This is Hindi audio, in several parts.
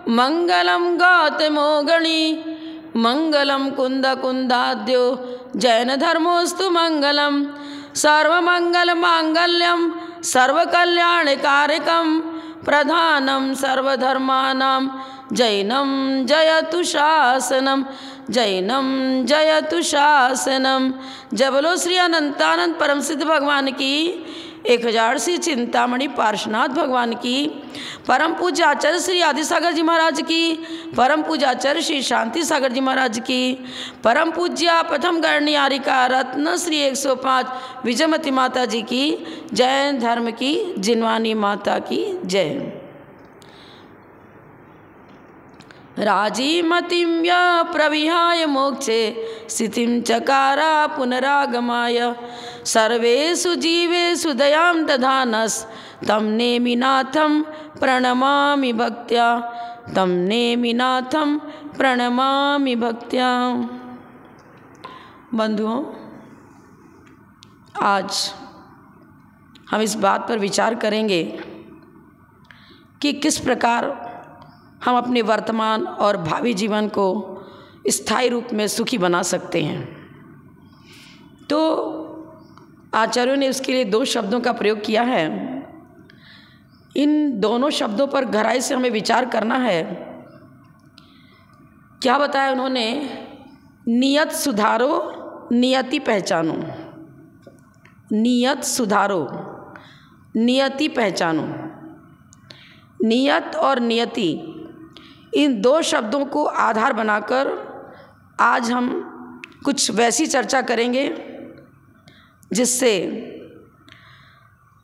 मंगलम गौतमोगणी मंगलम कुंद कुंदाद्यो जैन धर्मोस्तु मंगलम सर्वमंगल मांगल्यम सर्वकल्याणकारकम प्रधानम सर्वधर्मानां जैनम जयतु शासनम जैनम जयतु शासनम। जय बोलो श्री अनंतानंद परम सिद्ध भगवान की, 1000 श्री चिंतामणि पार्श्वनाथ भगवान की, परम पूज्य आचार्य श्री आदिसागर जी महाराज की, परम पूज्य आचार्य श्री शांति सागर जी महाराज की, परम पूज्य प्रथम गणनियारिका रत्न श्री 105 विजयमती माता जी की, जैन धर्म की जिनवानी माता की जय। राजीमतिं य प्रविहाय मोक्षे स्थितिं चकारा पुनरागमाय सर्वेषु जीवेषु दयां दधानस तं नेमिनाथं प्रणमामि भक्त्या, तं नेमिनाथं प्रणमामि भक्त्या। बंधुओं, आज हम इस बात पर विचार करेंगे कि किस प्रकार हम अपने वर्तमान और भावी जीवन को स्थायी रूप में सुखी बना सकते हैं। तो आचार्यों ने उसके लिए 2 शब्दों का प्रयोग किया है। इन दोनों शब्दों पर गहराई से हमें विचार करना है। क्या बताया उन्होंने? नियत सुधारो, नियति पहचानो। नियत सुधारो, नियति पहचानो। नियत और नियति, इन 2 शब्दों को आधार बनाकर आज हम कुछ वैसी चर्चा करेंगे जिससे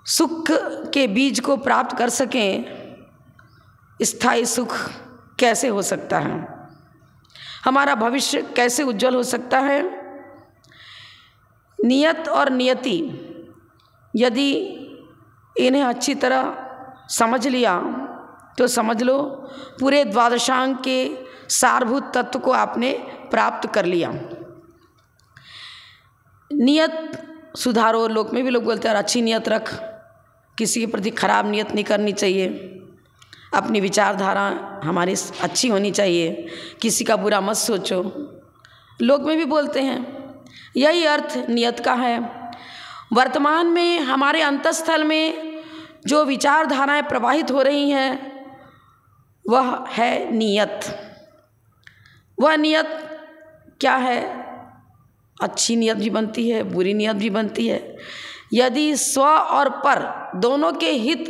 सुख के बीज को प्राप्त कर सकें। स्थायी सुख कैसे हो सकता है, हमारा भविष्य कैसे उज्जवल हो सकता है। नियत और नियति, यदि इन्हें अच्छी तरह समझ लिया तो समझ लो पूरे द्वादशांग के सारभूत तत्व को आपने प्राप्त कर लिया। नियत सुधारो, लोक में भी लोग बोलते हैं अच्छी नियत रख, किसी के प्रति खराब नियत नहीं करनी चाहिए, अपनी विचारधारा हमारी अच्छी होनी चाहिए, किसी का बुरा मत सोचो। लोक में भी बोलते हैं, यही अर्थ नियत का है। वर्तमान में हमारे अंतःस्थल में जो विचारधाराएं प्रवाहित हो रही हैं वह है नियत। वह नियत क्या है? अच्छी नियत भी बनती है, बुरी नियत भी बनती है। यदि स्व और पर दोनों के हित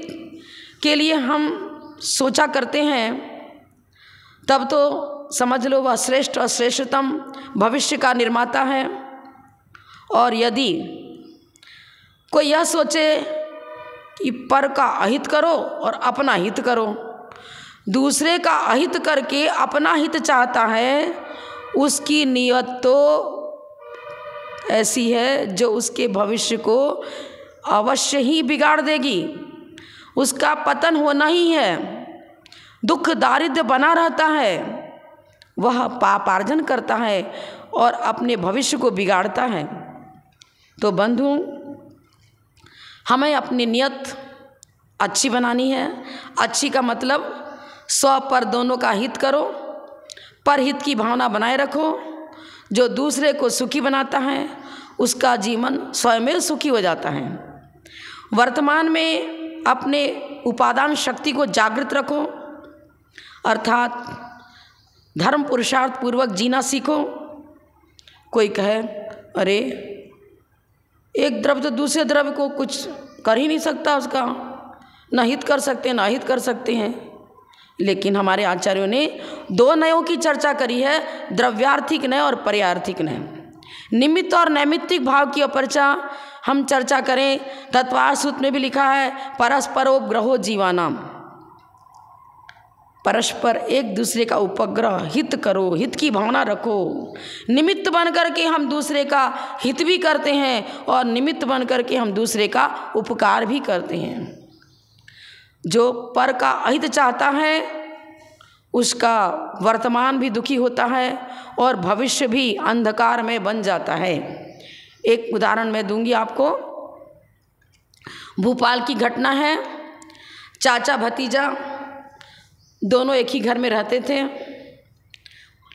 के लिए हम सोचा करते हैं तब तो समझ लो वह श्रेष्ठ और श्रेष्ठतम भविष्य का निर्माता है। और यदि कोई यह सोचे कि पर का अहित करो और अपना हित करो, दूसरे का अहित करके अपना हित चाहता है, उसकी नियत तो ऐसी है जो उसके भविष्य को अवश्य ही बिगाड़ देगी। उसका पतन होना ही है, दुख दारिद्र्य बना रहता है, वह पापार्जन करता है और अपने भविष्य को बिगाड़ता है। तो बंधु, हमें अपनी नियत अच्छी बनानी है। अच्छी का मतलब स्व पर दोनों का हित करो, परहित की भावना बनाए रखो। जो दूसरे को सुखी बनाता है उसका जीवन स्वयं सुखी हो जाता है। वर्तमान में अपने उपादान शक्ति को जागृत रखो, अर्थात धर्म पुरुषार्थ पूर्वक जीना सीखो। कोई कहे अरे एक द्रव्य तो दूसरे द्रव्य को कुछ कर ही नहीं सकता, उसका न हित कर सकते न अहित कर सकते हैं। लेकिन हमारे आचार्यों ने 2 नयों की चर्चा करी है, द्रव्यार्थिक नय और पर्यार्थिक नय। निमित्त और नैमित्तिक भाव की अपरचा हम चर्चा करें, तत्वार्थ सूत्र में भी लिखा है परस्परोपग्रहो जीवानाम। परस्पर एक दूसरे का उपग्रह हित करो, हित की भावना रखो। निमित्त बन करके हम दूसरे का हित भी करते हैं और निमित्त बन करके हम दूसरे का उपकार भी करते हैं। जो पर का अहित चाहता है उसका वर्तमान भी दुखी होता है और भविष्य भी अंधकार में बन जाता है। एक उदाहरण मैं दूंगी आपको। भोपाल की घटना है। चाचा भतीजा दोनों एक ही घर में रहते थे,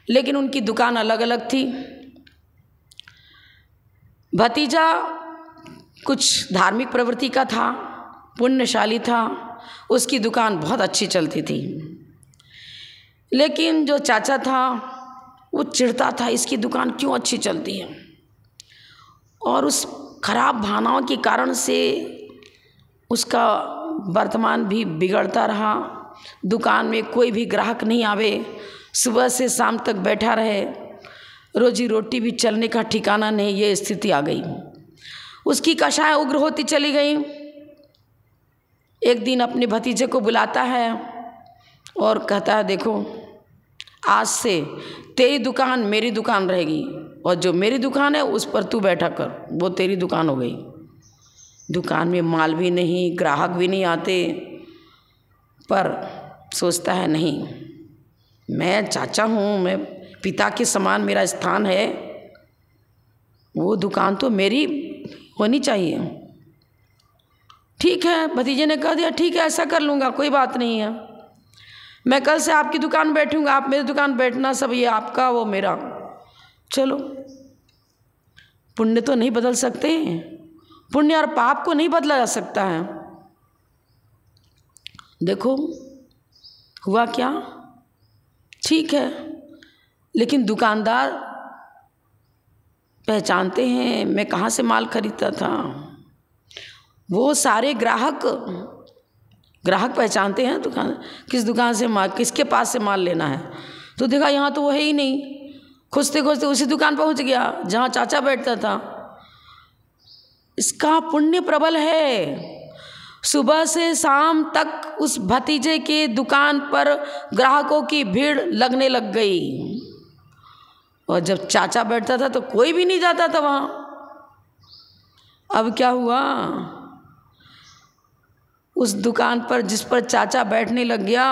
लेकिन उनकी दुकान अलग अलग थी। भतीजा कुछ धार्मिक प्रवृत्ति का था, पुण्यशाली था, उसकी दुकान बहुत अच्छी चलती थी। लेकिन जो चाचा था वो चिढ़ता था, इसकी दुकान क्यों अच्छी चलती है, और उस खराब भावनाओं के कारण से उसका वर्तमान भी बिगड़ता रहा। दुकान में कोई भी ग्राहक नहीं आवे, सुबह से शाम तक बैठा रहे, रोजी रोटी भी चलने का ठिकाना नहीं, ये स्थिति आ गई। उसकी कषाय उग्र होती चली गई। एक दिन अपने भतीजे को बुलाता है और कहता है, देखो आज से तेरी दुकान मेरी दुकान रहेगी, और जो मेरी दुकान है उस पर तू बैठा कर, वो तेरी दुकान हो गई। दुकान में माल भी नहीं, ग्राहक भी नहीं आते, पर सोचता है नहीं, मैं चाचा हूँ, मैं पिता के समान मेरा स्थान है, वो दुकान तो मेरी होनी चाहिए। ठीक है, भतीजे ने कह दिया, ठीक है ऐसा कर लूँगा, कोई बात नहीं है, मैं कल से आपकी दुकान बैठूँगा, आप मेरी दुकान बैठना, सब ये आपका वो मेरा। चलो, पुण्य तो नहीं बदल सकते, पुण्य और पाप को नहीं बदला जा सकता है। देखो हुआ क्या, ठीक है, लेकिन दुकानदार पहचानते हैं मैं कहाँ से माल खरीदता था, वो सारे ग्राहक पहचानते हैं दुकान, किस दुकान से माल, किसके पास से माल लेना है। तो देखा यहाँ तो वो है ही नहीं, खोजते खोजते उसी दुकान पहुँच गया जहाँ चाचा बैठता था। इसका पुण्य प्रबल है, सुबह से शाम तक उस भतीजे के दुकान पर ग्राहकों की भीड़ लगने लग गई, और जब चाचा बैठता था तो कोई भी नहीं जाता था वहाँ। अब क्या हुआ, उस दुकान पर जिस पर चाचा बैठने लग गया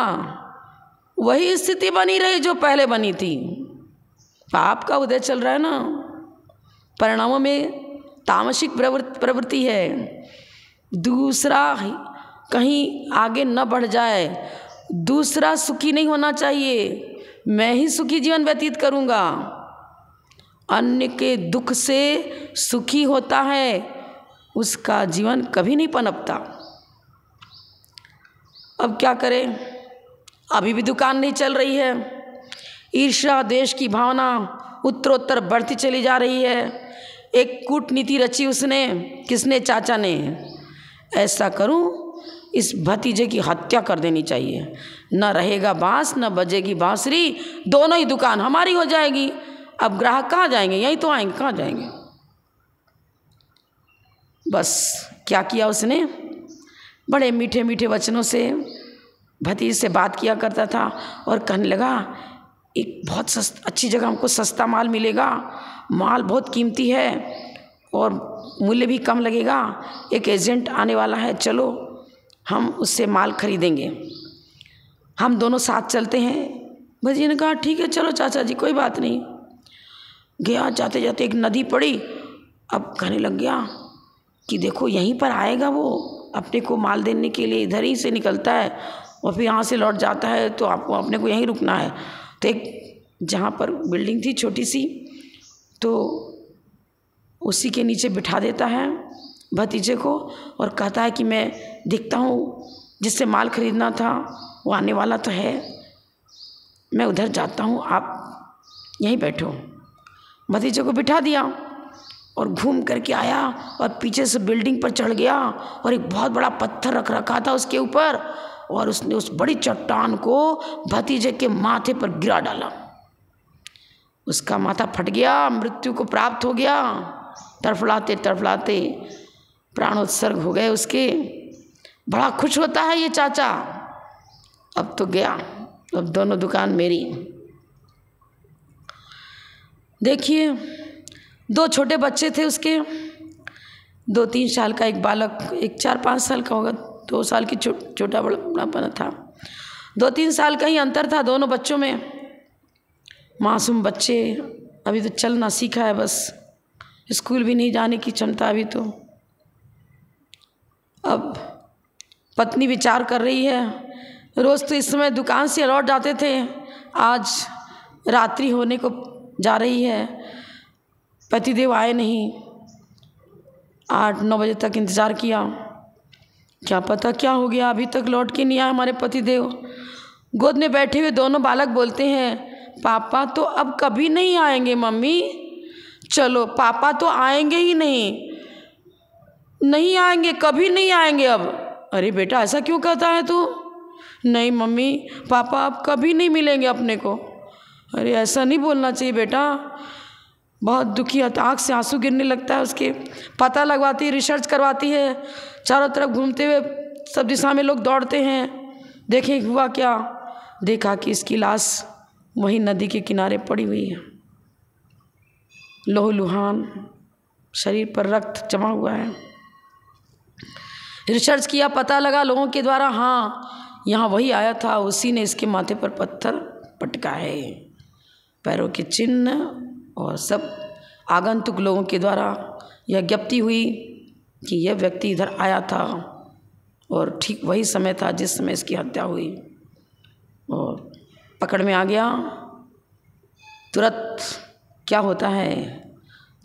वही स्थिति बनी रही जो पहले बनी थी। पाप का उदय चल रहा है ना, परिणामों में तामसिक प्रवृत्ति है। दूसरा कहीं आगे न बढ़ जाए, दूसरा सुखी नहीं होना चाहिए, मैं ही सुखी जीवन व्यतीत करूँगा। अन्य के दुख से सुखी होता है, उसका जीवन कभी नहीं पनपता। अब क्या करें, अभी भी दुकान नहीं चल रही है, ईर्ष्या द्वेष की भावना उत्तरोत्तर बढ़ती चली जा रही है। एक कूटनीति रची उसने, किसने, चाचा ने, ऐसा करूं इस भतीजे की हत्या कर देनी चाहिए, न रहेगा बांस न बजेगी बांसुरी, दोनों ही दुकान हमारी हो जाएगी। अब ग्राहक कहाँ जाएंगे, यहीं तो आएंगे, कहाँ जाएंगे। बस क्या किया उसने, बड़े मीठे मीठे वचनों से भतीजे से बात किया करता था और कहने लगा, एक बहुत अच्छी जगह हमको सस्ता माल मिलेगा, माल बहुत कीमती है और मूल्य भी कम लगेगा, एक एजेंट आने वाला है, चलो हम उससे माल खरीदेंगे, हम दोनों साथ चलते हैं। भतीजे ने कहा ठीक है चलो चाचा जी, कोई बात नहीं। गया, जाते जाते एक नदी पड़ी, अब कहने लग गया कि देखो यहीं पर आएगा वो अपने को माल देने के लिए, इधर ही से निकलता है और फिर यहाँ से लौट जाता है, तो आपको अपने को यहीं रुकना है। तो एक जहाँ पर बिल्डिंग थी छोटी सी, तो उसी के नीचे बिठा देता है भतीजे को और कहता है कि मैं देखता हूँ जिससे माल खरीदना था वो आने वाला तो है, मैं उधर जाता हूँ, आप यहीं बैठो। भतीजे को बिठा दिया और घूम करके आया और पीछे से बिल्डिंग पर चढ़ गया और एक बहुत बड़ा पत्थर रख रखा था उसके ऊपर, और उसने उस बड़ी चट्टान को भतीजे के माथे पर गिरा डाला। उसका माथा फट गया, मृत्यु को प्राप्त हो गया, तड़फड़ाते तड़फड़ाते प्राणोत्सर्ग हो गए उसके। बड़ा खुश होता है ये चाचा, अब तो गया, अब दोनों दुकान मेरी। देखिए, दो छोटे बच्चे थे उसके, 2-3 साल का एक बालक, एक 4-5 साल का होगा, 2 साल की छोटा बड़ापन था, 2-3 साल का ही अंतर था दोनों बच्चों में। मासूम बच्चे, अभी तो चलना सीखा है, बस स्कूल भी नहीं जाने की क्षमता अभी तो। अब पत्नी विचार कर रही है, रोज़ तो इस समय दुकान से लौट जाते थे, आज रात्रि होने को जा रही है, पतिदेव आए नहीं। 8-9 बजे तक इंतज़ार किया, क्या पता क्या हो गया, अभी तक लौट के नहीं आए हमारे पतिदेव। गोद में बैठे हुए दोनों बालक बोलते हैं, पापा तो अब कभी नहीं आएंगे मम्मी, चलो पापा तो आएंगे ही नहीं आएंगे, कभी नहीं आएंगे अब। अरे बेटा ऐसा क्यों कहता है तू? नहीं मम्मी, पापा अब कभी नहीं मिलेंगे अपने को। अरे ऐसा नहीं बोलना चाहिए बेटा। बहुत दुखी है, आँख से आंसू गिरने लगता है उसके। पता लगवाती है, रिसर्च करवाती है, चारों तरफ घूमते हुए सब दिशा में लोग दौड़ते हैं, देखें हुआ क्या। देखा कि इसकी लाश वहीं नदी के किनारे पड़ी हुई है, लहूलुहान, शरीर पर रक्त जमा हुआ है। रिसर्च किया, पता लगा लोगों के द्वारा, हाँ यहाँ वही आया था, उसी ने इसके माथे पर पत्थर पटका है। पैरों के चिन्ह और सब आगंतुक लोगों के द्वारा यह ज्ञप्ति हुई कि यह व्यक्ति इधर आया था और ठीक वही समय था जिस समय इसकी हत्या हुई। और पकड़ में आ गया। तुरंत क्या होता है,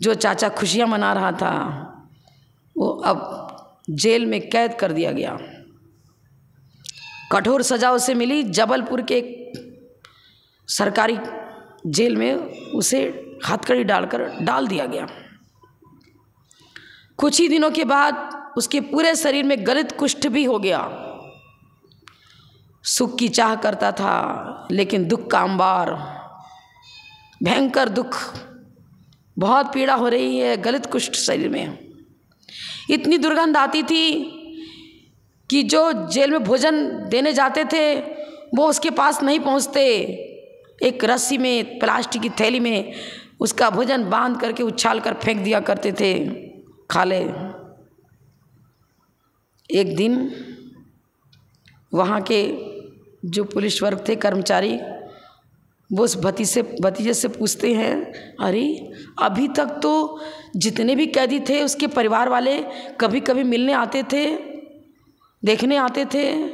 जो चाचा खुशियाँ मना रहा था वो अब जेल में कैद कर दिया गया। कठोर सजा उसे मिली, जबलपुर के एक सरकारी जेल में उसे हथकड़ी डालकर डाल दिया गया। कुछ ही दिनों के बाद उसके पूरे शरीर में गलित कुष्ठ भी हो गया। सुख की चाह करता था लेकिन दुख का अंबार, भयंकर दुख, बहुत पीड़ा हो रही है, गलित कुष्ठ शरीर में। इतनी दुर्गंध आती थी कि जो जेल में भोजन देने जाते थे वो उसके पास नहीं पहुंचते। एक रस्सी में, प्लास्टिक की थैली में उसका भोजन बांध करके उछाल कर फेंक दिया करते थे, खा ले। एक दिन वहाँ के जो पुलिस वर्ग थे, कर्मचारी, वो उस भतीजे से पूछते हैं, अरे अभी तक तो जितने भी कैदी थे उसके परिवार वाले कभी कभी मिलने आते थे, देखने आते थे,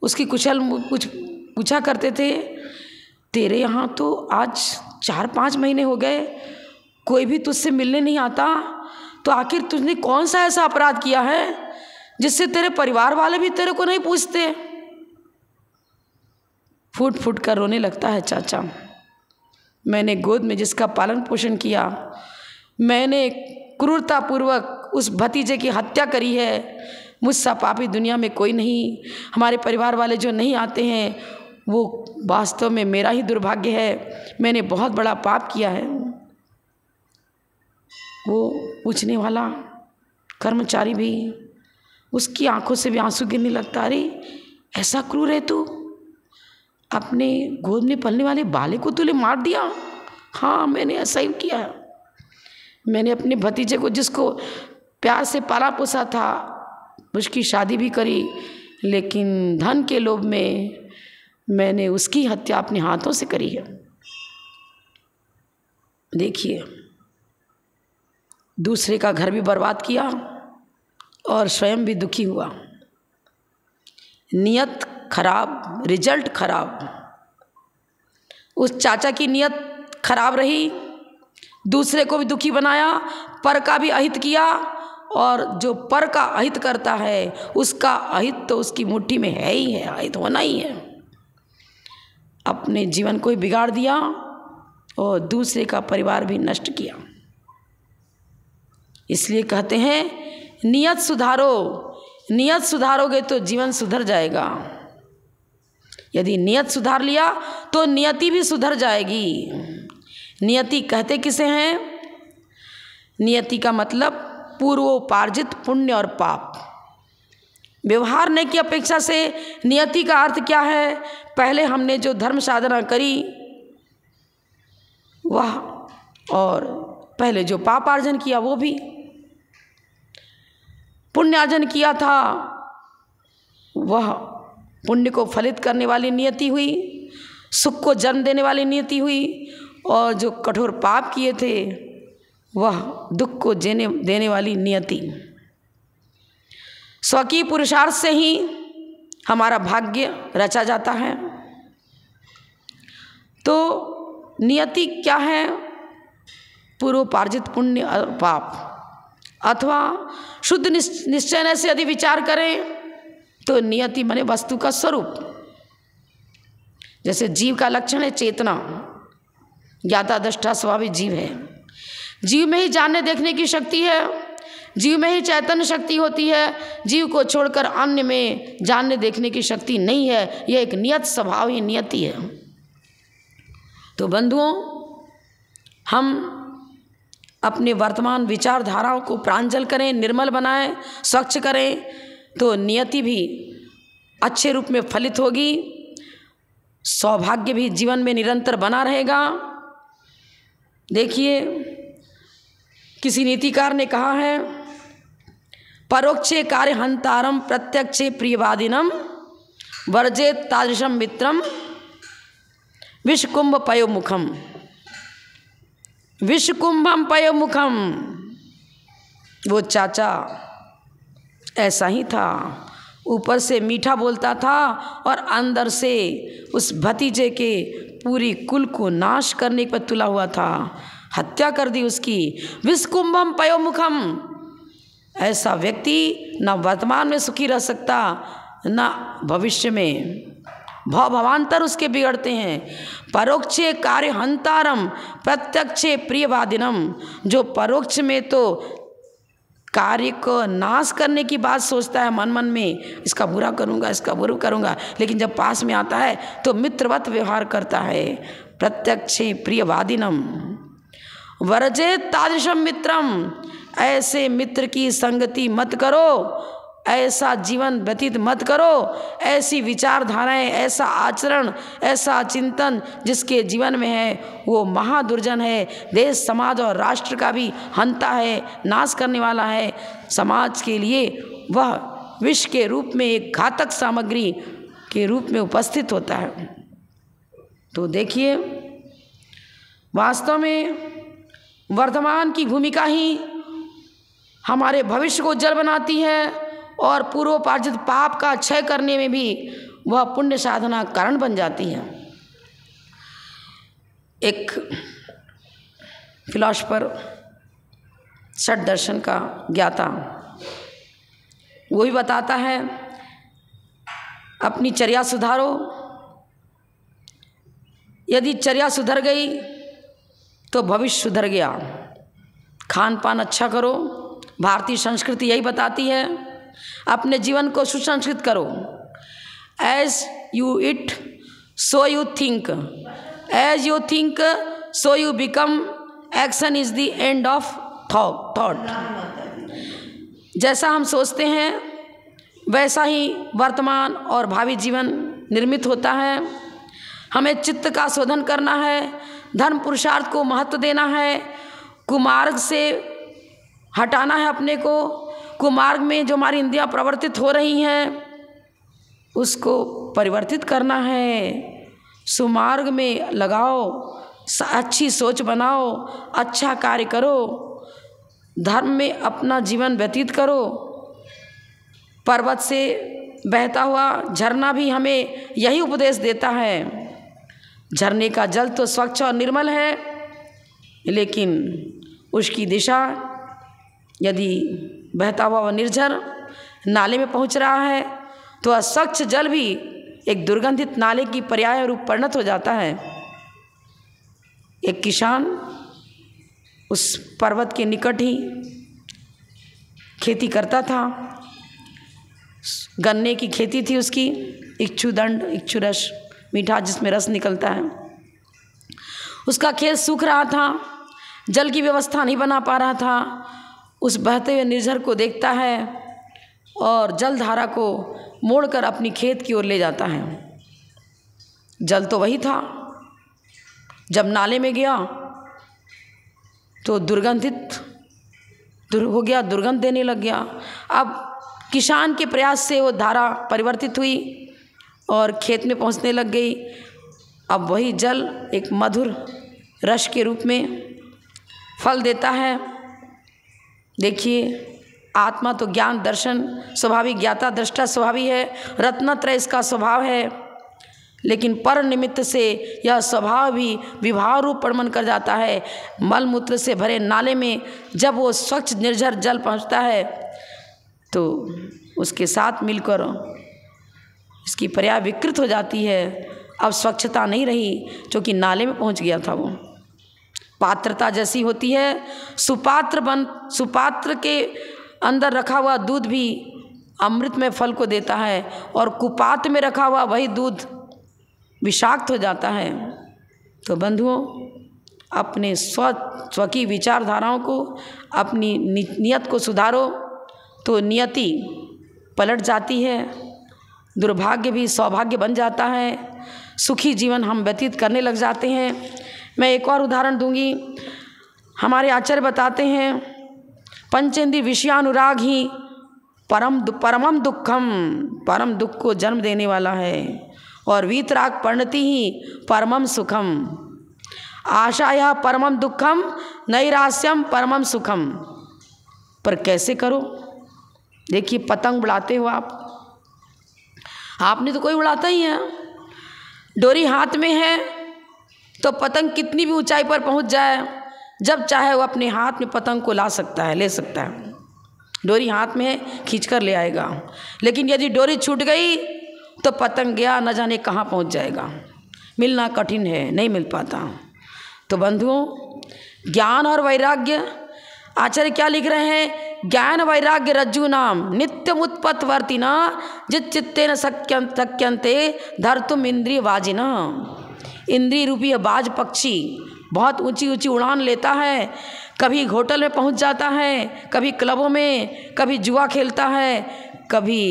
उसकी कुछ पूछा करते थे, तेरे यहाँ तो आज 4-5 महीने हो गए, कोई भी तुझसे मिलने नहीं आता, तो आखिर तुझने कौन सा ऐसा अपराध किया है जिससे तेरे परिवार वाले भी तेरे को नहीं पूछते? फूट फूट कर रोने लगता है चाचा। मैंने गोद में जिसका पालन पोषण किया, मैंने क्रूरतापूर्वक उस भतीजे की हत्या करी है, मुझसा पापी दुनिया में कोई नहीं। हमारे परिवार वाले जो नहीं आते हैं वो वास्तव में मेरा ही दुर्भाग्य है, मैंने बहुत बड़ा पाप किया है। वो पूछने वाला कर्मचारी भी, उसकी आंखों से भी आंसू गिरने लगता, अरे ऐसा क्रूर है तू, अपने गोद में पलने वाले बाले को तूने मार दिया? हाँ मैंने ऐसा ही किया है। मैंने अपने भतीजे को, जिसको प्यार से पाला पोसा था, उसकी शादी भी करी, लेकिन धन के लोभ में मैंने उसकी हत्या अपने हाथों से करी है। देखिए, दूसरे का घर भी बर्बाद किया और स्वयं भी दुखी हुआ। नियत खराब, रिजल्ट खराब। उस चाचा की नियत खराब रही, दूसरे को भी दुखी बनाया, पर का भी अहित किया, और जो पर का अहित करता है उसका अहित तो उसकी मुट्ठी में है ही है, अहित होना ही है। अपने जीवन को ही बिगाड़ दिया और दूसरे का परिवार भी नष्ट किया। इसलिए कहते हैं नियत सुधारो, नियत सुधारोगे तो जीवन सुधर जाएगा। यदि नियत सुधार लिया तो नियति भी सुधर जाएगी। नियति कहते किसे हैं? नियति का मतलब पूर्वोपार्जित पुण्य और पाप। व्यवहार की अपेक्षा से नियति का अर्थ क्या है? पहले हमने जो धर्म साधना करी वह, और पहले जो पाप अर्जन किया वो भी। पुण्य अर्जन किया था वह पुण्य को फलित करने वाली नियति हुई, सुख को जन्म देने वाली नियति हुई, और जो कठोर पाप किए थे वह दुख को देने वाली नियति। स्वकीय पुरुषार्थ से ही हमारा भाग्य रचा जाता है। तो नियति क्या है? पूर्वोपार्जित पुण्य और पाप, अथवा शुद्ध निश्चय से यदि विचार करें तो नियति माने वस्तु का स्वरूप। जैसे जीव का लक्षण है चेतना, ज्ञाता दृष्टा स्वाभाविक जीव है। जीव में ही जानने देखने की शक्ति है, जीव में ही चैतन्य शक्ति होती है। जीव को छोड़कर अन्य में जानने देखने की शक्ति नहीं है। यह एक नियत स्वभाव ही नियति है। तो बंधुओं, हम अपने वर्तमान विचारधाराओं को प्रांजल करें, निर्मल बनाएं, स्वच्छ करें, तो नियति भी अच्छे रूप में फलित होगी, सौभाग्य भी जीवन में निरंतर बना रहेगा। देखिए, किसी नीतिकार ने कहा है, परोक्षे कार्य हंतारम प्रत्यक्षे प्रियवादिनम वर्जेत तादृशम मित्रम विषकुंभ पयोमुखम। विषकुंभम पयोमुखम, वो चाचा ऐसा ही था। ऊपर से मीठा बोलता था और अंदर से उस भतीजे के पूरी कुल को नाश करने पर तुला हुआ था। हत्या कर दी उसकी। विषकुंभम पयोमुखम, ऐसा व्यक्ति न वर्तमान में सुखी रह सकता न भविष्य में। भव भवांतर उसके बिगड़ते हैं। परोक्षे कार्य हंतारम प्रत्यक्षे प्रियवादिनम, जो परोक्ष में तो कार्य को नाश करने की बात सोचता है मन मन में, इसका बुरा करूँगा, इसका बुरा करूँगा, लेकिन जब पास में आता है तो मित्रवत व्यवहार करता है। प्रत्यक्षे प्रियवादिनम वर्जे तादृशम मित्रम, ऐसे मित्र की संगति मत करो, ऐसा जीवन व्यतीत मत करो, ऐसी विचारधाराएं, ऐसा आचरण, ऐसा चिंतन जिसके जीवन में है वो महादुर्जन है। देश समाज और राष्ट्र का भी हंता है, नाश करने वाला है। समाज के लिए वह विष के रूप में, एक घातक सामग्री के रूप में उपस्थित होता है। तो देखिए, वास्तव में वर्तमान की भूमिका ही हमारे भविष्य को उज्जवल बनाती है और पूर्वोपार्जित पाप का क्षय करने में भी वह पुण्य साधना कारण बन जाती है। एक फिलॉसफर, षट दर्शन का ज्ञाता, वो भी बताता है, अपनी चर्या सुधारो। यदि चर्या सुधर गई तो भविष्य सुधर गया। खान पान अच्छा करो, भारतीय संस्कृति यही बताती है। अपने जीवन को सुसंस्कृत करो। As you eat so you think, as you think so you become, action is the end of thought. जैसा हम सोचते हैं वैसा ही वर्तमान और भावी जीवन निर्मित होता है। हमें चित्त का शोधन करना है, धर्म पुरुषार्थ को महत्व देना है, कुमार्ग से हटाना है अपने को। कुमार्ग में जो हमारी इंद्रियां प्रवर्तित हो रही हैं उसको परिवर्तित करना है, सुमार्ग में लगाओ, अच्छी सोच बनाओ, अच्छा कार्य करो, धर्म में अपना जीवन व्यतीत करो। पर्वत से बहता हुआ झरना भी हमें यही उपदेश देता है। झरने का जल तो स्वच्छ और निर्मल है, लेकिन उसकी दिशा यदि बहता हुआ व निर्झर नाले में पहुंच रहा है तो अस्वच्छ जल भी एक दुर्गंधित नाले की पर्याय रूप परिणत हो जाता है। एक किसान उस पर्वत के निकट ही खेती करता था। गन्ने की खेती थी उसकी, इक्षुदंड, इक्षुरस, मीठा जिसमें रस निकलता है। उसका खेत सूख रहा था, जल की व्यवस्था नहीं बना पा रहा था। उस बहते हुए निर्झर को देखता है और जलधारा को मोड़कर अपनी खेत की ओर ले जाता है। जल तो वही था, जब नाले में गया तो दुर्गंधित हो गया, दुर्गंध देने लग गया। अब किसान के प्रयास से वो धारा परिवर्तित हुई और खेत में पहुंचने लग गई। अब वही जल एक मधुर रस के रूप में फल देता है। देखिए, आत्मा तो ज्ञान दर्शन स्वाभाविक, ज्ञाता दृष्टा स्वाभाविक है, रत्नत्रय इसका स्वभाव है, लेकिन पर निमित्त से यह स्वभाव भी विभाव रूप परमन कर जाता है। मल मूत्र से भरे नाले में जब वो स्वच्छ निर्झर जल पहुंचता है तो उसके साथ मिलकर इसकी पर्याय विकृत हो जाती है। अब स्वच्छता नहीं रही क्योंकि नाले में पहुंच गया था वो। पात्रता जैसी होती है, सुपात्र के अंदर रखा हुआ दूध भी अमृत में फल को देता है और कुपात्र में रखा हुआ वही दूध विषाक्त हो जाता है। तो बंधुओं, अपने स्व की विचारधाराओं को, अपनी नियत को सुधारो तो नियति पलट जाती है, दुर्भाग्य भी सौभाग्य बन जाता है, सुखी जीवन हम व्यतीत करने लग जाते हैं। मैं एक और उदाहरण दूंगी। हमारे आचार्य बताते हैं, पंचेंद्रिय विषयानुराग ही परमम दुखम, परम दुख को जन्म देने वाला है, और वीतराग परिणति ही परमम सुखम। आशाया परमम दुखम, नैरास्यम परमम सुखम। पर कैसे करो? देखिए, पतंग उड़ाते हो आपने तो कोई उड़ाता ही है। डोरी हाथ में है तो पतंग कितनी भी ऊंचाई पर पहुंच जाए, जब चाहे वो अपने हाथ में पतंग को ला सकता है, ले सकता है। डोरी हाथ में है, खींच कर ले आएगा। लेकिन यदि डोरी छूट गई तो पतंग गया, न जाने कहाँ पहुंच जाएगा, मिलना कठिन है, नहीं मिल पाता। तो बंधुओं, ज्ञान और वैराग्य, आचार्य क्या लिख रहे हैं? ज्ञान वैराग्य रज्जु नाम नित्यम उत्पत्तिवर्तिना जित चित्तेन शक्यन्ते धर्तुम इंद्रिय वाजिना। इंद्रिय रूपी बाज पक्षी बहुत ऊंची ऊंची उड़ान लेता है, कभी होटल में पहुंच जाता है, कभी क्लबों में, कभी जुआ खेलता है, कभी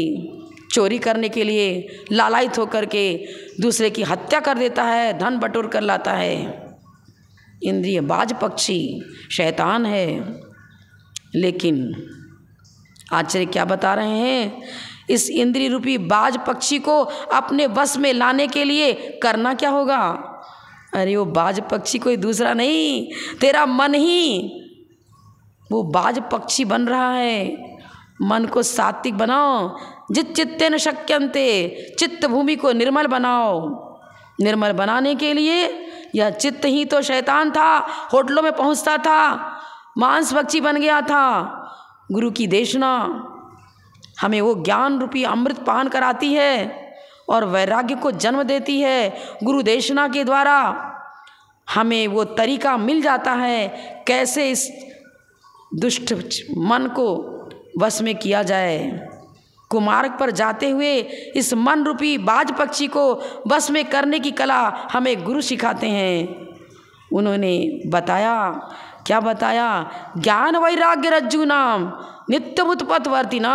चोरी करने के लिए लालायित होकर के दूसरे की हत्या कर देता है, धन बटोर कर लाता है। इंद्रिय बाज पक्षी शैतान है। लेकिन आचार्य क्या बता रहे हैं? इस इंद्रिय रूपी बाज पक्षी को अपने बस में लाने के लिए करना क्या होगा? अरे वो बाज पक्षी कोई दूसरा नहीं, तेरा मन ही वो बाज पक्षी बन रहा है। मन को सात्विक बनाओ, जित चित्तेन शक्यन्ते, चित्त भूमि को निर्मल बनाओ। निर्मल बनाने के लिए यह चित्त ही तो शैतान था, होटलों में पहुंचता था, मांस भक्षी बन गया था। गुरु की देशना हमें वो ज्ञान रूपी अमृत पान कराती है और वैराग्य को जन्म देती है। गुरु देशना के द्वारा हमें वो तरीका मिल जाता है कैसे इस दुष्ट मन को वश में किया जाए। कुमार्ग पर जाते हुए इस मन रूपी बाज पक्षी को वश में करने की कला हमें गुरु सिखाते हैं। उन्होंने बताया, क्या बताया? ज्ञान वैराग्य रज्जु नाम नित्यम उत्पत्तिवर्तिना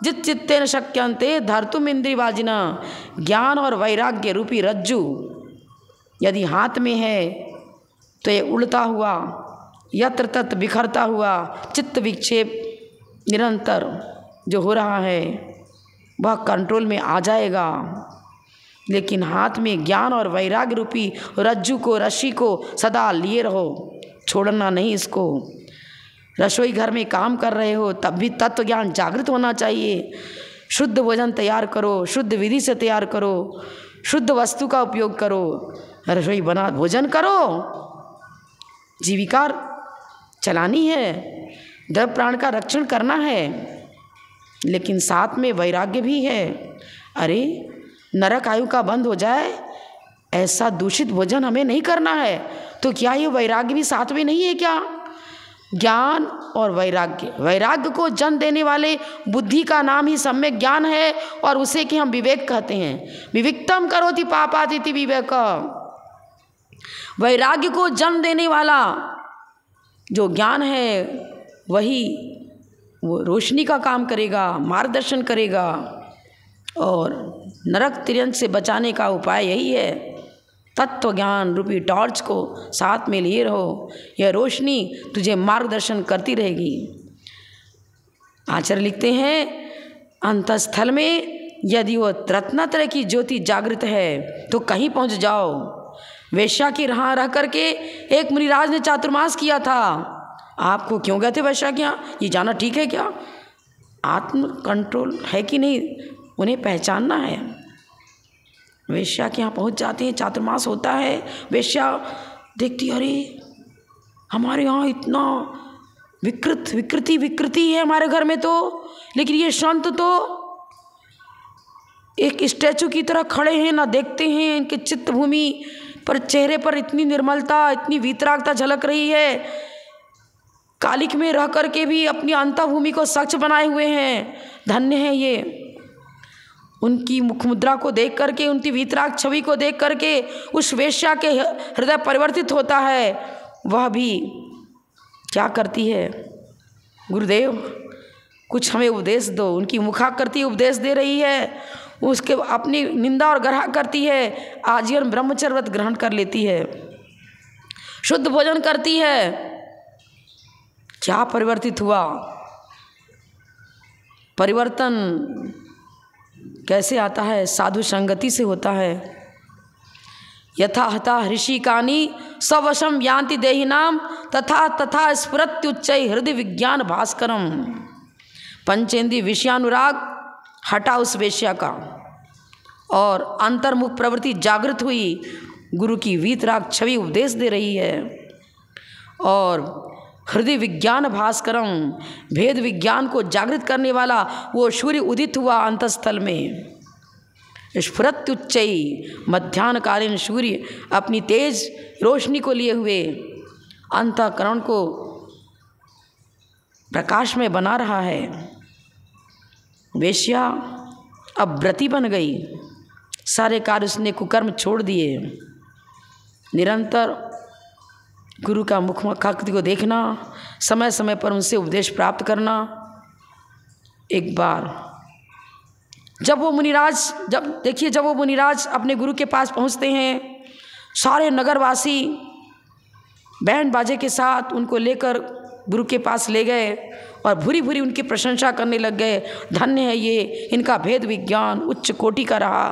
जित चित्तेन शक्यन्ते धर्तुम इंद्रियवाजिना। ज्ञान और वैराग्य रूपी रज्जु यदि हाथ में है तो ये उड़ता हुआ, यत्र तत्र बिखरता हुआ चित्त विक्षेप निरंतर जो हो रहा है वह कंट्रोल में आ जाएगा। लेकिन हाथ में ज्ञान और वैराग्य रूपी रज्जु को, रस्सी को सदा लिए रहो, छोड़ना नहीं इसको। रसोई घर में काम कर रहे हो तब भी तत्व ज्ञान जागृत होना चाहिए। शुद्ध भोजन तैयार करो, शुद्ध विधि से तैयार करो, शुद्ध वस्तु का उपयोग करो, रसोई बना भोजन करो, जीविका चलानी है, द्रव्य प्राण का रक्षण करना है, लेकिन साथ में वैराग्य भी है। अरे नरक आयु का बंद हो जाए ऐसा दूषित भोजन हमें नहीं करना है, तो क्या ये वैराग्य भी साथ में नहीं है क्या? ज्ञान और वैराग्य, वैराग्य को जन्म देने वाले बुद्धि का नाम ही सम्यक ज्ञान है और उसे कि हम विवेक कहते हैं। विविक्तम करोति पापादिति विवेक। वैराग्य को जन्म देने वाला जो ज्ञान है वही वो रोशनी का काम करेगा, मार्गदर्शन करेगा, और नरक तिर्यंत से बचाने का उपाय यही है। तत्व ज्ञान रूपी टॉर्च को साथ में लिए रहो, यह रोशनी तुझे मार्गदर्शन करती रहेगी। आचार्य लिखते हैं, अंतस्थल में यदि वो रत्नत्रय की ज्योति जागृत है तो कहीं पहुंच जाओ। वेश्या की राह रह करके एक मुनिराज ने चातुर्मास किया था। आपको क्यों गए थे वेश्या के यहाँ? ये जाना ठीक है क्या? आत्म कंट्रोल है कि नहीं, उन्हें पहचानना है। वेश्या के यहाँ पहुँच जाते हैं, चातुर्मास होता है, वेश्या देखती अरे हमारे यहाँ इतना विकृति है हमारे घर में तो, लेकिन ये संत तो एक स्टैचू की तरह खड़े हैं, ना देखते हैं इनके चित्त भूमि पर, चेहरे पर इतनी निर्मलता, इतनी वीतरागता झलक रही है, कालिक में रह कर के भी अपनी अंतः भूमि को स्वच्छ बनाए हुए हैं, धन्य है ये। उनकी मुख मुद्रा को देख करके, उनकी वीतराग छवि को देख करके उस वेश्या के हृदय परिवर्तित होता है। वह भी क्या करती है, गुरुदेव कुछ हमें उपदेश दो। उनकी मुखाकृति उपदेश दे रही है, उसके अपनी निंदा और ग्रह करती है, आजीवन ब्रह्मचर्य व्रत ग्रहण कर लेती है, शुद्ध भोजन करती है। क्या परिवर्तित हुआ, परिवर्तन कैसे आता है, साधु संगति से होता है। यथा हता ऋषिकानि सवशम यान्ति देहिनाम तथा तथा स्फुरत्युच्चै हृदय विज्ञान भास्करम। पंचेंद्रिय विषयानुराग हटा उस वेश्या का और अंतर्मुख प्रवृत्ति जागृत हुई, गुरु की वीतराग छवि उपदेश दे रही है। और हृदय विज्ञान भास्करम, भेद विज्ञान को जागृत करने वाला वो सूर्य उदित हुआ अंतस्थल में। स्फुरत्युच्चै, मध्याह्नकालीन सूर्य अपनी तेज रोशनी को लिए हुए अंतःकरण को प्रकाश में बना रहा है। वेश्या अब व्रती बन गई, सारे कार्य उसने कुकर्म छोड़ दिए। निरंतर गुरु का मुखाकृति को देखना, समय समय पर उनसे उपदेश प्राप्त करना। एक बार जब वो मुनिराज अपने गुरु के पास पहुंचते हैं, सारे नगरवासी बैंड बाजे के साथ उनको लेकर गुरु के पास ले गए और भूरी भूरी उनकी प्रशंसा करने लग गए। धन्य है ये, इनका भेद विज्ञान उच्च कोटि का रहा,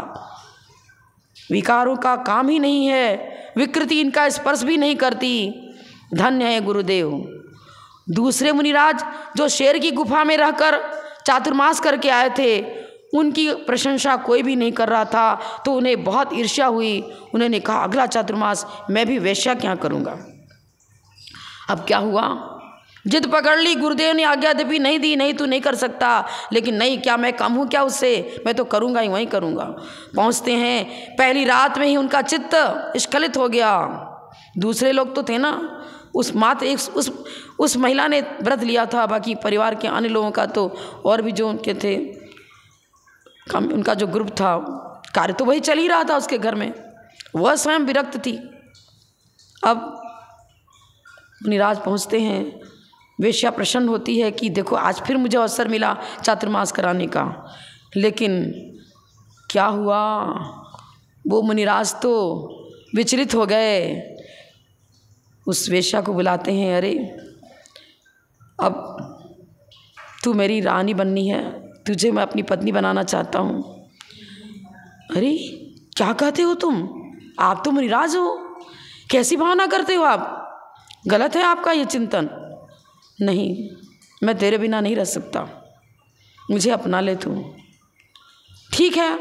विकारों का काम ही नहीं है, विकृति इनका स्पर्श भी नहीं करती, धन्य है गुरुदेव। दूसरे मुनिराज जो शेर की गुफा में रहकर चातुर्मास करके आए थे, उनकी प्रशंसा कोई भी नहीं कर रहा था, तो उन्हें बहुत ईर्ष्या हुई। उन्होंने कहा अगला चातुर्मास मैं भी वेश्या क्या करूँगा। अब क्या हुआ, जिद पकड़ ली, गुरुदेव ने आज्ञा देवी नहीं दी, नहीं तू नहीं कर सकता, लेकिन नहीं क्या मैं कम हूँ क्या उससे, मैं तो करूँगा ही, वहीं करूँगा। पहुँचते हैं, पहली रात में ही उनका चित्त स्खलित हो गया। दूसरे लोग तो थे ना, उस महिला ने व्रत लिया था, बाकी परिवार के अन्य लोगों का तो और भी जो उनके थे, उनका जो ग्रुप था, कार्य तो वही चल ही रहा था उसके घर में, वह स्वयं विरक्त थी। अब मुनिराज पहुँचते हैं, वेश्या प्रसन्न होती है कि देखो आज फिर मुझे अवसर मिला चातुर्मास कराने का। लेकिन क्या हुआ, वो मुनिराज तो विचलित हो गए। उस वेश्या को बुलाते हैं, अरे अब तू मेरी रानी बननी है, तुझे मैं अपनी पत्नी बनाना चाहता हूँ। अरे क्या कहते हो तुम, आप तो मुनिराज हो, कैसी भावना करते हो आप, गलत है आपका ये चिंतन। नहीं, मैं तेरे बिना नहीं रह सकता, मुझे अपना ले तू। ठीक है,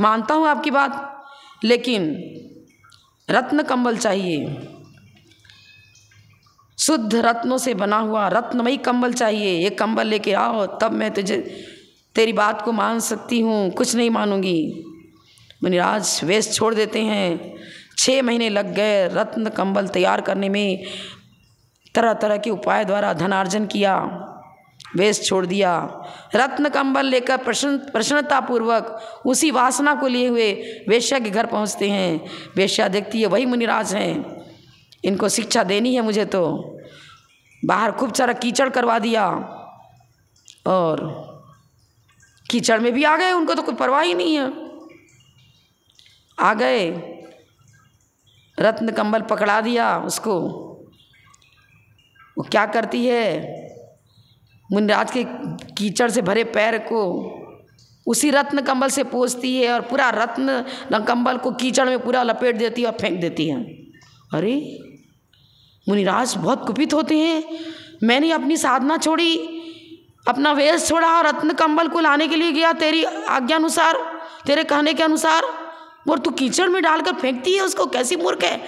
मानता हूँ आपकी बात, लेकिन रत्न कंबल चाहिए, शुद्ध रत्नों से बना हुआ रत्नमयी कंबल चाहिए। ये कंबल लेके आओ, तब मैं तेरी बात को मान सकती हूँ, कुछ नहीं मानूंगी। मुनिराज वेश छोड़ देते हैं। 6 महीने लग गए रत्न कंबल तैयार करने में, तरह तरह के उपाय द्वारा धनार्जन किया, वेश छोड़ दिया। रत्न कंबल लेकर प्रसन्नतापूर्वक उसी वासना को लिए हुए वेश्या के घर पहुंचते हैं। वेश्या देखती है वही मुनिराज हैं, इनको शिक्षा देनी है मुझे, तो बाहर खूब सारा कीचड़ करवा दिया और कीचड़ में भी आ गए, उनको तो कोई परवाह ही नहीं है। आ गए, रत्न कंबल पकड़ा दिया उसको। वो क्या करती है, मुनिराज के कीचड़ से भरे पैर को उसी रत्न कंबल से पोंछती है और पूरा रत्न कंबल को कीचड़ में पूरा लपेट देती है और फेंक देती है। अरे मुनिराज बहुत कुपित होते हैं, मैंने अपनी साधना छोड़ी, अपना वेश छोड़ा और रत्न कंबल को लाने के लिए गया तेरी आज्ञा अनुसार, तेरे कहने के अनुसार, और तू कीचड़ में डालकर फेंकती है उसको। कैसी मूर्ख है,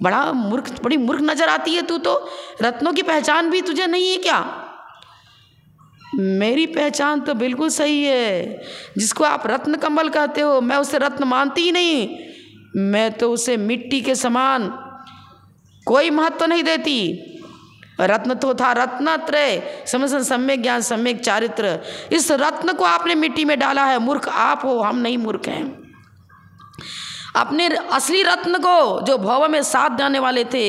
बड़ी मूर्ख नजर आती है तू तो। रत्नों की पहचान भी तुझे नहीं है क्या? मेरी पहचान तो बिल्कुल सही है। जिसको आप रत्न कंबल कहते हो, मैं उसे रत्न मानती ही नहीं। मैं तो उसे मिट्टी के समान कोई महत्व नहीं देती। रत्न तो था रत्नत्रय, समसन सम्यक ज्ञान सम्यक चारित्र। इस रत्न को आपने मिट्टी में डाला है। मूर्ख आप हो, हम नहीं मूर्ख हैं। अपने असली रत्न को, जो भव में साथ देने वाले थे,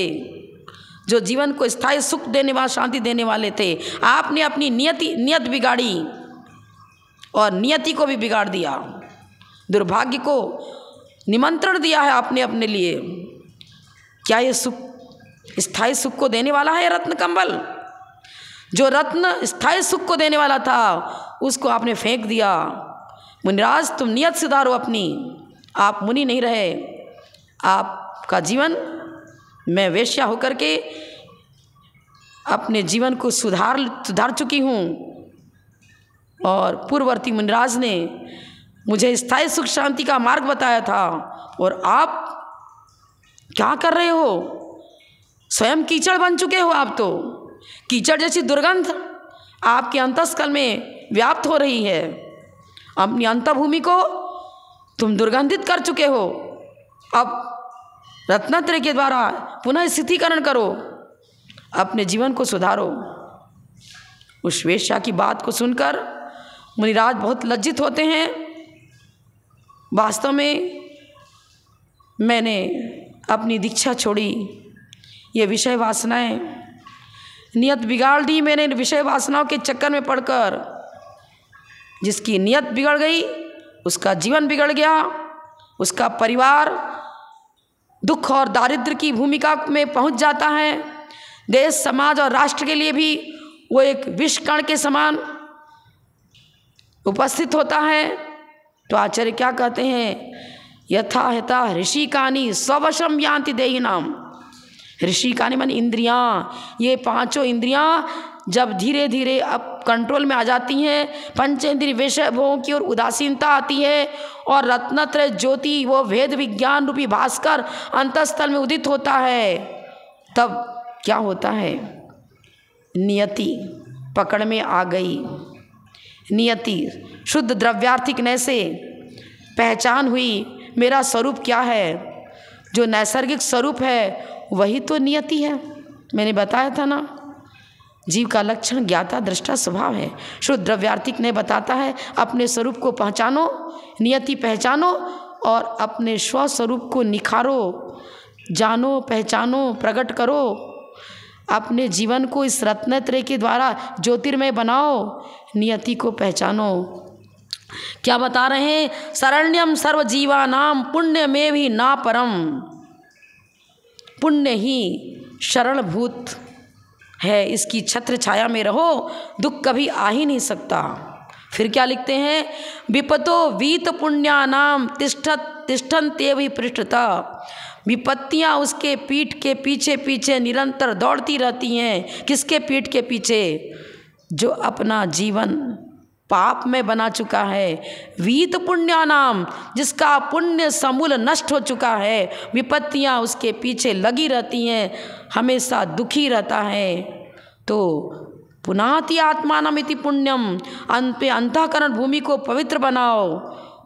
जो जीवन को स्थायी सुख देने वाले, शांति देने वाले थे, आपने अपनी नियत बिगाड़ी और नियति को भी बिगाड़ दिया। दुर्भाग्य को निमंत्रण दिया है आपने अपने लिए। क्या ये सुख स्थायी सुख को देने वाला है रत्न कंबल? जो रत्न स्थायी सुख को देने वाला था उसको आपने फेंक दिया। मुनिराज, तुम नियत सुधारो अपनी। आप मुनि नहीं रहे। आपका जीवन, मैं वेश्या होकर के अपने जीवन को सुधार चुकी हूँ, और पूर्ववर्ती मुनिराज ने मुझे स्थायी सुख शांति का मार्ग बताया था, और आप क्या कर रहे हो? स्वयं कीचड़ बन चुके हो। आप तो कीचड़ जैसी दुर्गंध आपके अंतःस्थल में व्याप्त हो रही है। अपनी अंतःभूमि को तुम दुर्गंधित कर चुके हो। अब रत्नत्रय के द्वारा पुनः स्थितिकरण करो, अपने जीवन को सुधारो। उस वेश्या की बात को सुनकर मुनिराज बहुत लज्जित होते हैं। वास्तव में मैंने अपनी दीक्षा छोड़ी, ये विषय वासनाएं नियत बिगाड़ दी मैंने। विषय वासनाओं के चक्कर में पड़कर जिसकी नियत बिगड़ गई, उसका जीवन बिगड़ गया, उसका परिवार दुख और दारिद्र्य की भूमिका में पहुंच जाता है। देश, समाज और राष्ट्र के लिए भी वो एक विष कण के समान उपस्थित होता है। तो आचार्य क्या कहते हैं? यथा यथा ऋषिकानि स्ववशम यान्ति देहिनाम। ऋषिकानि माने इंद्रियां। ये पांचों इंद्रियां जब धीरे धीरे अब कंट्रोल में आ जाती हैं, पंचेंद्रिय विषय भोगों की ओर उदासीनता आती है, और रत्नत्रय ज्योति, वो वेद विज्ञान रूपी भास्कर अंतःस्थल में उदित होता है, तब क्या होता है? नियति पकड़ में आ गई। नियति शुद्ध द्रव्यार्थिक नय से पहचान हुई, मेरा स्वरूप क्या है। जो नैसर्गिक स्वरूप है वही तो नियति है। मैंने बताया था ना, जीव का लक्षण ज्ञाता दृष्टा स्वभाव है। शुद्ध द्रव्यार्थिक ने बताता है अपने स्वरूप को पहचानो, नियति पहचानो, और अपने स्वस्वरूप को निखारो, जानो, पहचानो, प्रकट करो। अपने जीवन को इस रत्नत्रय के द्वारा ज्योतिर्मय बनाओ, नियति को पहचानो। क्या बता रहे हैं? शरण्यम सर्वजीवानाम पुण्य में भी ना परम। पुण्य ही शरणभूत है, इसकी छत्र छाया में रहो, दुख कभी आ ही नहीं सकता। फिर क्या लिखते हैं? विपतो वीत पुण्यानाम तिष्ठन्त्येव हि पृष्ठतः। विपत्तियाँ उसके पीठ के पीछे पीछे निरंतर दौड़ती रहती हैं। किसके पीठ के पीछे? जो अपना जीवन पाप में बना चुका है। वीत पुण्यानाम, जिसका पुण्य समूल नष्ट हो चुका है, विपत्तियाँ उसके पीछे लगी रहती हैं, हमेशा दुखी रहता है। तो पुनाति आत्मानमिति पुण्यम, अंत पे अंतःकरण भूमि को पवित्र बनाओ।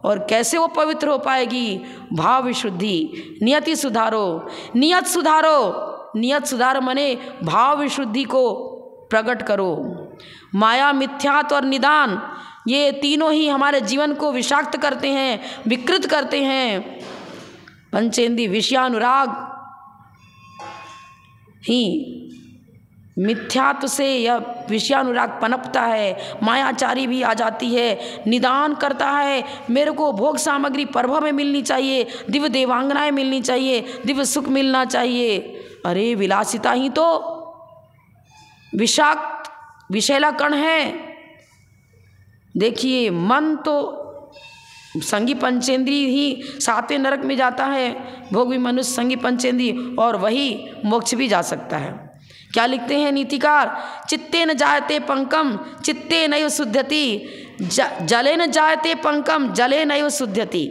और कैसे वो पवित्र हो पाएगी? भाव विशुद्धि, नियति सुधारो। नियत सुधारो, नियत सुधारो माने भाव विशुद्धि को प्रकट करो। माया, मिथ्यात्व और निदान, ये तीनों ही हमारे जीवन को विषाक्त करते हैं, विकृत करते हैं। पंचेंद्रिय विषयानुराग ही मिथ्यात्व से यह विषयानुराग पनपता है, मायाचारी भी आ जाती है, निदान करता है। मेरे को भोग सामग्री प्रभव में मिलनी चाहिए, दिव्य देवांगनाएं मिलनी चाहिए, दिव्य सुख मिलना चाहिए। अरे विलासिता ही तो विषाक्त विषैला कण है। देखिए, मन तो संगी पंचेंद्रिय ही सातवें नरक में जाता है, भोग भी मनुष्य संगी पंचेंद्रिय, और वही मोक्ष भी जा सकता है। क्या लिखते हैं नीतिकार? चित्ते न जायते पंकम चित्ते नैव शुध्यति, जले न जायते पंकम जले नैव शुध्यति।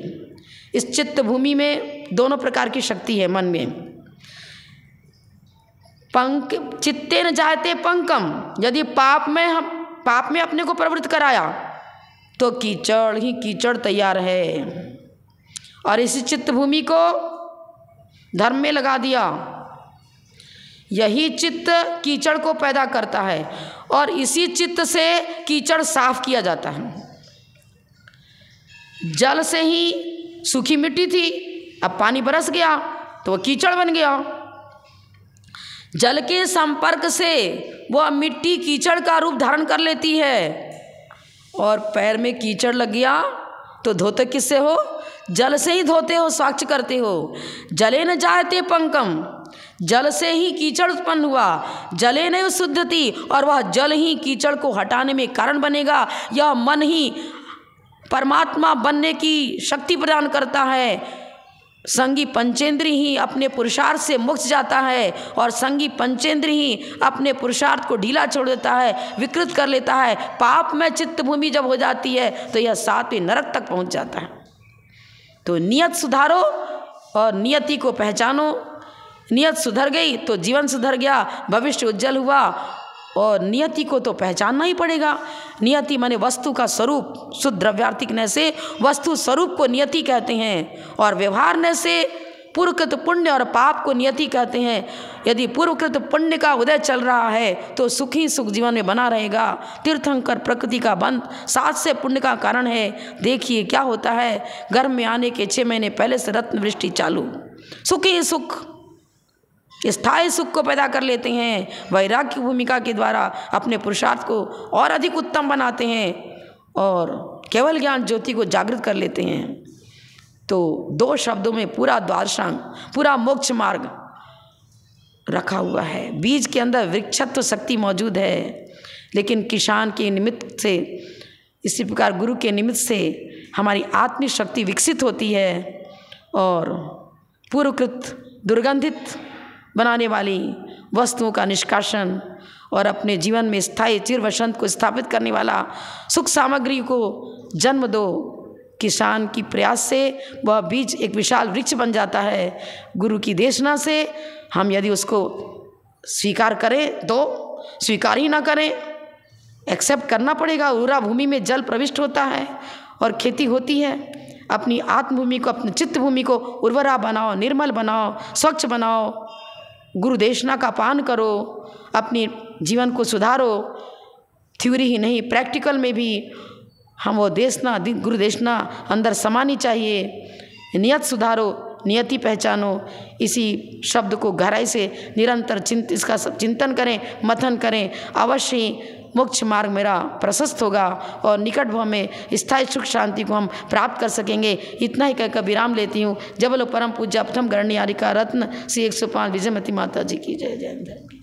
इस चित्त भूमि में दोनों प्रकार की शक्ति है मन में। पंक चित्ते न जायते पंकम, यदि पाप में अपने को प्रवृत्त कराया तो कीचड़ ही कीचड़ तैयार है, और इसी चित्त भूमि को धर्म में लगा दिया। यही चित्त कीचड़ को पैदा करता है और इसी चित्त से कीचड़ साफ किया जाता है। जल से ही सूखी मिट्टी थी, अब पानी बरस गया तो वह कीचड़ बन गया। जल के संपर्क से वह मिट्टी कीचड़ का रूप धारण कर लेती है, और पैर में कीचड़ लग गया तो धोते किससे हो? जल से ही धोते हो, स्वच्छ करते हो। जले न जायते पंकम, जल से ही कीचड़ उत्पन्न हुआ, जले नैव शुद्धति, और वह जल ही कीचड़ को हटाने में कारण बनेगा। यह मन ही परमात्मा बनने की शक्ति प्रदान करता है। संगी पंचेंद्री ही अपने पुरुषार्थ से मुक्त जाता है, और संगी पंचेंद्री ही अपने पुरुषार्थ को ढीला छोड़ देता है, विकृत कर लेता है। पाप में चित्त भूमि जब हो जाती है तो यह 7वें नरक तक पहुंच जाता है। तो नियत सुधारो और नियति को पहचानो। नियत सुधर गई तो जीवन सुधर गया, भविष्य उज्जवल हुआ, और नियति को तो पहचानना ही पड़ेगा। नियति माने वस्तु का स्वरूप, शुद्ध द्रव्यार्थिक न से वस्तु स्वरूप को नियति कहते हैं, और व्यवहार न से पूर्वकृत पुण्य और पाप को नियति कहते हैं। यदि पूर्वकृत पुण्य का उदय चल रहा है तो सुख ही सुख जीवन में बना रहेगा। तीर्थंकर प्रकृति का बंध 7 से पुण्य का कारण है। देखिए क्या होता है, गर्भ में आने के 6 महीने पहले से रत्न वृष्टि चालू, सुख ही सुख, स्थायी सुख को पैदा कर लेते हैं। वैराग्य की भूमिका के द्वारा अपने पुरुषार्थ को और अधिक उत्तम बनाते हैं और केवल ज्ञान ज्योति को जागृत कर लेते हैं। तो 2 शब्दों में पूरा द्वादशांग, पूरा मोक्ष मार्ग रखा हुआ है। बीज के अंदर वृक्षत्व शक्ति मौजूद है, लेकिन किसान के निमित्त से, इसी प्रकार गुरु के निमित्त से हमारी आत्मिक शक्ति विकसित होती है, और पूर्वकृत दुर्गंधित बनाने वाली वस्तुओं का निष्कासन और अपने जीवन में स्थायी चिर वसंत को स्थापित करने वाला सुख सामग्री को जन्म दो। किसान की प्रयास से वह बीज एक विशाल वृक्ष बन जाता है। गुरु की देशना से हम यदि उसको स्वीकार करें तो, स्वीकार ही ना करें, एक्सेप्ट करना पड़ेगा। उर्वरा भूमि में जल प्रविष्ट होता है और खेती होती है। अपनी आत्मभूमि को, अपनी चित्त भूमि को उर्वरा बनाओ, निर्मल बनाओ, स्वच्छ बनाओ, गुरु देशना का पान करो, अपनी जीवन को सुधारो। थ्योरी ही नहीं, प्रैक्टिकल में भी हम वो देशना, गुरु देशना अंदर समानी चाहिए। नियत सुधारो, नियति पहचानो। इसी शब्द को गहराई से निरंतर इसका चिंतन करें, मंथन करें। अवश्य ही मोक्ष मार्ग मेरा प्रशस्त होगा और निकट भव में स्थायी सुख शांति को हम प्राप्त कर सकेंगे। इतना ही कहकर विराम लेती हूँ। जब लोग परम पूज्य प्रथम गणनीय आर्यिका रत्न श्री 105 विजयमती माता जी की जय। जय।